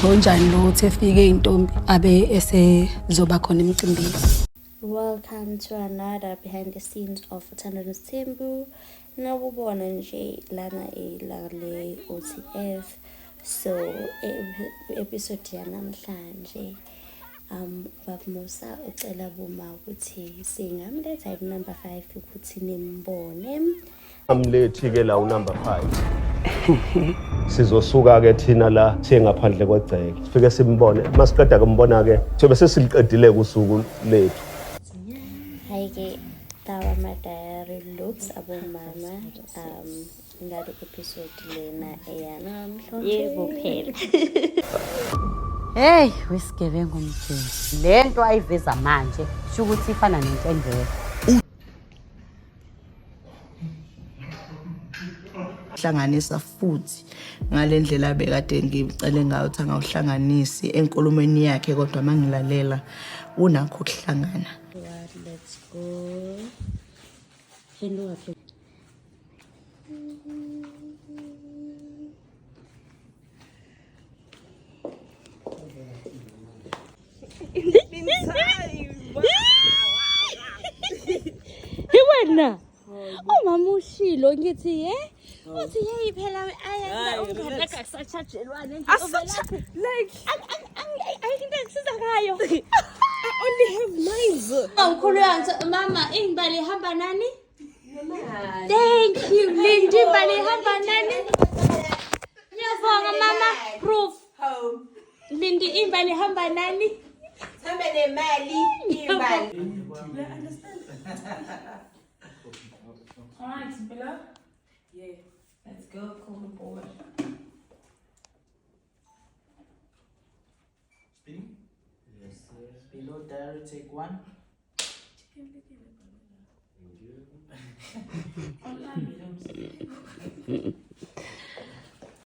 onjani lo uthi efike intombi abe esezoba khona emcimbini. Welcome to another behind the scenes of Uthando Nothembu. Nawubona nje lana le OTF. So episode yanamhlanje Baba Musa ucela buma ukuthi singamletha number 5 ukuthi nimbone. Amlethi ke la number 5. Sizosuka ke thina la singaphandle kwegceke. Sifike simbone. Masiqeda kumbona ke sobe sesiliqedile kusuku lethu. Hayi ke dawa my diary looks abomama ngale episode lena eyana namhlanje. Yebo phela. Hey, wesigebengu mjini. Lento ayiveza manje, sho ukuthi ifana nentendelo. Hlanganisa futhi ngalendlela abekade ngicela ngayo ukuthi angawuhlanganisi enkulumeni yakhe kodwa mangilalela unakho ukuhlangana. Let's go. Hello. Hiwena umama ushilo ngithi uthi hey phela ayenza ungane akasachajelwane nje overlap like ayinto engisiza ngayo I only have minds awukhulu yansi mama imbali ihamba nani thank you Lindy imbali ihamba nani ngiyabonga mama proof home Lindy imbali ihamba nani Hamba nemali imbali All right, Bella. Yeah, let's go. Call the boy. Spinning? Yes, sir. Below diary, take 1. Online,